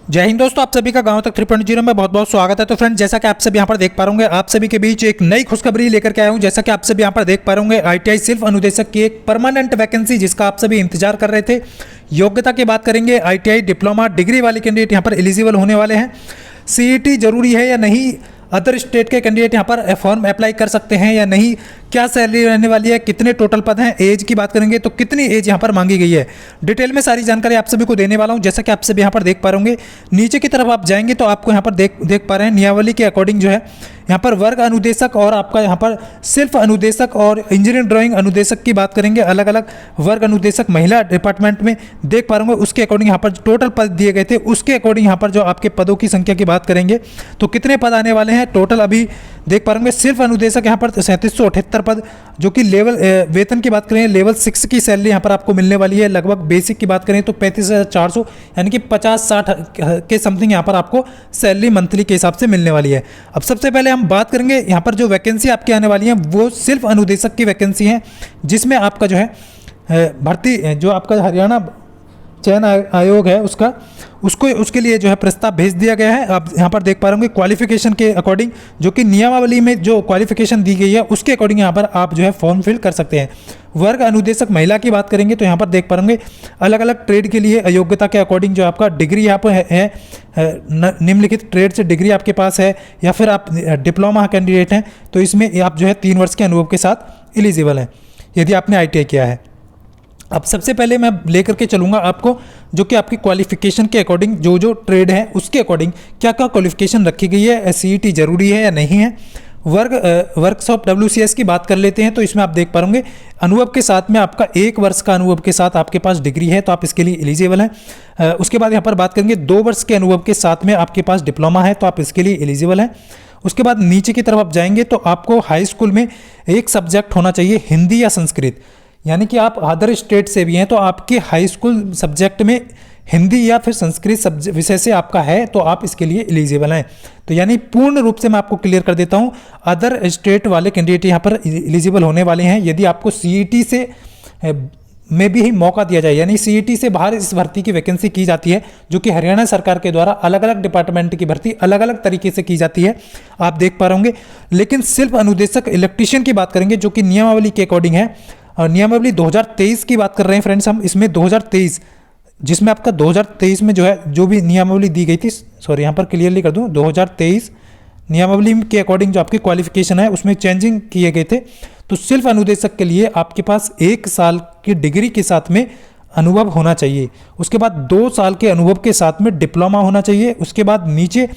जय हिंद दोस्तों, आप सभी का गांव तक 3.0 में बहुत बहुत स्वागत है। तो फ्रेंड, जैसा कि आप सभी यहां पर देख पा रहे होंगे, आप सभी के बीच एक नई खुशखबरी लेकर के आया हूं। जैसा कि आप सभी यहां पर देख पा रहे होंगे, आईटीआई सिर्फ अनुदेशक की एक परमानेंट वैकेंसी, जिसका आप सभी इंतजार कर रहे थे। योग्यता की बात करेंगे, आईटीआई डिप्लोमा डिग्री वाले कैंडिडेट यहां पर एलिजिबल होने वाले हैं। सीईटी जरूरी है या नहीं, अदर स्टेट के कैंडिडेट यहाँ पर फॉर्म अप्लाई कर सकते हैं या नहीं, क्या सैलरी रहने वाली है, कितने टोटल पद हैं, एज की बात करेंगे तो कितनी एज यहाँ पर मांगी गई है, डिटेल में सारी जानकारी आप सभी को देने वाला हूँ। जैसा कि आप सभी यहाँ पर देख पा रहे होंगे, नीचे की तरफ आप जाएंगे तो आपको यहाँ पर देख पा रहे हैं नियमावली के अकॉर्डिंग जो है यहाँ पर वर्ग अनुदेशक और आपका यहाँ पर सिर्फ अनुदेशक और इंजीनियरिंग ड्राइंग अनुदेशक की बात करेंगे, अलग अलग वर्ग अनुदेशक महिला डिपार्टमेंट में देख पा रहे होंगे। उसके अकॉर्डिंग यहाँ पर टोटल पद दिए गए थे, उसके अकॉर्डिंग यहाँ पर जो आपके पदों की संख्या की बात करेंगे तो कितने पद आने वाले हैं टोटल अभी देख पा रहे होंगे। सिर्फ अनुदेशक यहाँ पर 3778 पद, जो कि लेवल वेतन की बात करें लेवल 6 की सैलरी यहाँ पर आपको मिलने वाली है। लगभग बेसिक की बात करें तो 35,400 यानी कि 50-60 के समथिंग यहाँ पर आपको सैलरी मंथली के हिसाब से मिलने वाली है। अब सबसे पहले हम बात करेंगे यहाँ पर जो वैकेंसी आपकी आने वाली है वो सिर्फ अनुदेशक की वैकेंसी है, जिसमें आपका जो है भर्ती जो आपका हरियाणा चयन आयोग है उसके लिए जो है प्रस्ताव भेज दिया गया है। आप यहाँ पर देख पा रहे होंगे क्वालिफिकेशन के अकॉर्डिंग, जो कि नियमावली में जो क्वालिफिकेशन दी गई है उसके अकॉर्डिंग यहाँ पर आप जो है फॉर्म फिल कर सकते हैं। वर्ग अनुदेशक महिला की बात करेंगे तो यहाँ पर देख पा रहे होंगे अलग अलग ट्रेड के लिए अयोग्यता के अकॉर्डिंग जो आपका डिग्री यहाँ पर है निम्नलिखित ट्रेड से डिग्री आपके पास है या फिर आप डिप्लोमा कैंडिडेट हैं तो इसमें आप जो है 3 वर्ष के अनुभव के साथ एलिजिबल हैं यदि आपने ITI किया है। अब सबसे पहले मैं लेकर के चलूँगा आपको जो कि आपकी क्वालिफिकेशन के अकॉर्डिंग जो ट्रेड है उसके अकॉर्डिंग क्या क्या क्वालिफिकेशन रखी गई है, सीईटी जरूरी है या नहीं है। वर्कशॉप WCS की बात कर लेते हैं तो इसमें आप देख पाएंगे अनुभव के साथ में आपका 1 वर्ष का अनुभव के साथ आपके पास डिग्री है तो आप इसके लिए एलिजिबल हैं। उसके बाद यहाँ पर बात करेंगे 2 वर्ष के अनुभव के साथ में आपके पास डिप्लोमा है तो आप इसके लिए एलिजिबल हैं। उसके बाद नीचे की तरफ आप जाएंगे तो आपको हाई स्कूल में एक सब्जेक्ट होना चाहिए हिंदी या संस्कृत, यानी कि आप अदर स्टेट से भी हैं तो आपके हाई स्कूल सब्जेक्ट में हिंदी या फिर संस्कृत विषय से आपका है तो आप इसके लिए एलिजिबल हैं। तो यानी पूर्ण रूप से मैं आपको क्लियर कर देता हूं, अदर स्टेट वाले कैंडिडेट यहाँ पर एलिजिबल होने वाले हैं यदि आपको सीईटी से में भी ही मौका दिया जाए, यानी सीईटी से बाहर इस भर्ती की वैकेंसी की जाती है जो कि हरियाणा सरकार के द्वारा अलग अलग डिपार्टमेंट की भर्ती अलग अलग तरीके से की जाती है, आप देख पा रहे होंगे। लेकिन सिर्फ अनुदेशक इलेक्ट्रीशियन की बात करेंगे जो कि नियमावली के अकॉर्डिंग है, और नियमावली 2023 की बात कर रहे हैं फ्रेंड्स हम, इसमें 2023 जिसमें आपका 2023 में जो है जो भी नियमावली दी गई थी, सॉरी यहाँ पर क्लियरली कर दूँ, 2023 नियमावली के अकॉर्डिंग जो आपकी क्वालिफिकेशन है उसमें चेंजिंग किए गए थे। तो सिर्फ अनुदेशक के लिए आपके पास 1 साल की डिग्री के साथ में अनुभव होना चाहिए, उसके बाद 2 साल के अनुभव के साथ में डिप्लोमा होना चाहिए। उसके बाद नीचे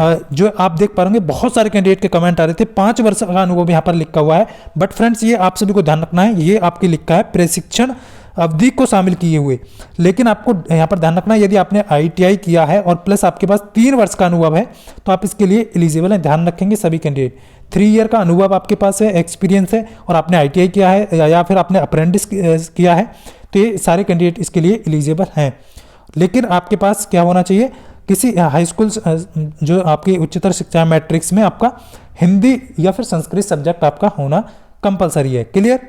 जो आप देख पाएंगे बहुत सारे कैंडिडेट के कमेंट आ रहे थे 5 वर्ष का अनुभव यहाँ पर लिखा हुआ है, बट फ्रेंड्स ये आप सभी को ध्यान रखना है, ये आपके लिखा है प्रशिक्षण अवधि को शामिल किए हुए, लेकिन आपको यहाँ पर ध्यान रखना है यदि आपने ITI किया है और प्लस आपके पास 3 वर्ष का अनुभव है तो आप इसके लिए एलिजिबल हैं। ध्यान रखेंगे सभी कैंडिडेट, 3 ईयर का अनुभव आपके पास है, एक्सपीरियंस है और आपने ITI किया है या फिर आपने अप्रेंटिस किया है तो ये सारे कैंडिडेट इसके लिए एलिजिबल हैं। लेकिन आपके पास क्या होना चाहिए, किसी हाई स्कूल जो आपकी उच्चतर शिक्षा मैट्रिक्स में आपका हिंदी या फिर संस्कृत सब्जेक्ट आपका होना कंपलसरी है। क्लियर।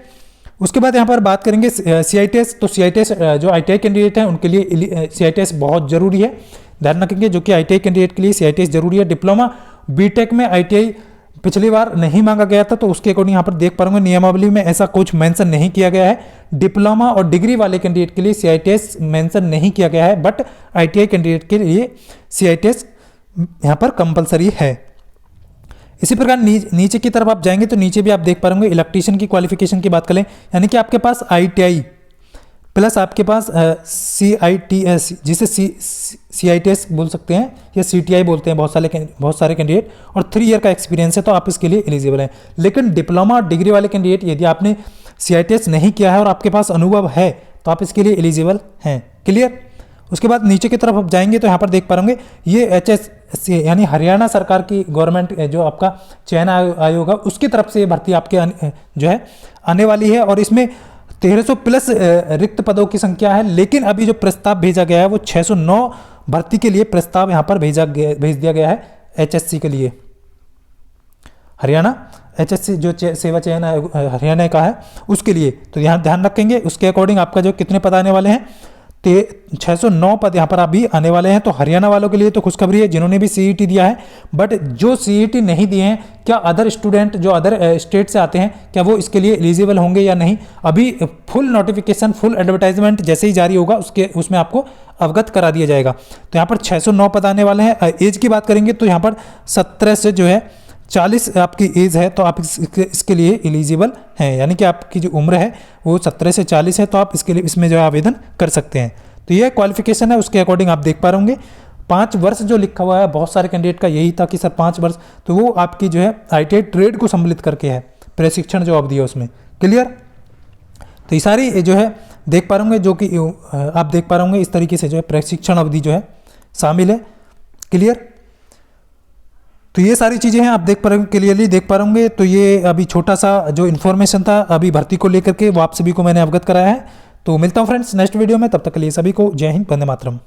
उसके बाद यहाँ पर बात करेंगे CITS, तो CITS जो ITI कैंडिडेट हैं उनके लिए CITS बहुत जरूरी है, ध्यान रखेंगे जो कि ITI कैंडिडेट के लिए CITS जरूरी है। डिप्लोमा बीटेक में ITI पिछली बार नहीं मांगा गया था तो उसके अकॉर्डिंग यहाँ पर देख पा रहे नियमावली में ऐसा कुछ मेंशन नहीं किया गया है। डिप्लोमा और डिग्री वाले कैंडिडेट के लिए CITS मेंशन नहीं किया गया है, बट ITI कैंडिडेट के लिए CITS यहाँ पर कंपलसरी है। इसी प्रकार नीचे की तरफ आप जाएंगे तो नीचे भी आप देख पा रहे होंगे इलेक्ट्रीशियन की क्वालिफिकेशन की बात करें, यानी कि आपके पास ITI प्लस आपके पास CITS जिसे CITS बोल सकते हैं या CTI बोलते हैं बहुत सारे कैंडिडेट, और 3 ईयर का एक्सपीरियंस है तो आप इसके लिए एलिजिबल हैं। लेकिन डिप्लोमा और डिग्री वाले कैंडिडेट यदि आपने CITS नहीं किया है और आपके पास अनुभव है तो आप इसके लिए एलिजिबल हैं। क्लियर। उसके बाद नीचे की तरफ आप जाएंगे तो यहाँ पर देख पा रहे ये HSC यानी हरियाणा सरकार की गवर्नमेंट जो आपका चयन आयोग है उसकी तरफ से भर्ती आपके जो है आने वाली है, और इसमें 1300 प्लस रिक्त पदों की संख्या है। लेकिन अभी जो प्रस्ताव भेजा गया है वो 609 भर्ती के लिए प्रस्ताव यहाँ पर भेज दिया गया है HSC के लिए, हरियाणा HSC जो सेवा चयन हरियाणा का है उसके लिए। तो यहाँ ध्यान रखेंगे उसके अकॉर्डिंग आपका जो कितने पद आने वाले हैं 609 पद यहाँ पर अभी आने वाले हैं। तो हरियाणा वालों के लिए तो खुशखबरी है जिन्होंने भी सीईटी दिया है, बट जो सीईटी नहीं दिए हैं, क्या अदर स्टूडेंट जो अदर स्टेट से आते हैं क्या वो इसके लिए एलिजिबल होंगे या नहीं, अभी फुल नोटिफिकेशन, फुल एडवर्टाइजमेंट जैसे ही जारी होगा उसमें आपको अवगत करा दिया जाएगा। तो यहाँ पर 609 पद आने वाले हैं। एज की बात करेंगे तो यहाँ पर 17 से जो है 40 आपकी एज है तो आप इसके लिए एलिजिबल हैं, यानी कि आपकी जो उम्र है वो 17 से 40 है, तो आप इसके लिए इसमें जो है आवेदन कर सकते हैं। तो ये क्वालिफिकेशन है, उसके अकॉर्डिंग आप देख पा रहे होंगे। 5 वर्ष जो लिखा हुआ है बहुत सारे कैंडिडेट का यही था कि सर 5 वर्ष, तो वो आपकी जो है ITI ट्रेड को सम्मिलित करके है, प्रशिक्षण जो अवधि है उसमें। क्लियर? तो ये सारी जो है देख पा रहे होंगे, जो कि आप देख पा रहे होंगे इस तरीके से जो है प्रशिक्षण अवधि जो है शामिल है। क्लियर? तो ये सारी चीज़ें हैं, आप देख पा रहे क्लियरली देख पा रहे होंगे। तो ये अभी छोटा सा जो इन्फॉर्मेशन था अभी भर्ती को लेकर के वो आप सभी को मैंने अवगत कराया है। तो मिलता हूँ फ्रेंड्स नेक्स्ट वीडियो में, तब तक के लिए सभी को जय हिंद, वंदे मातरम।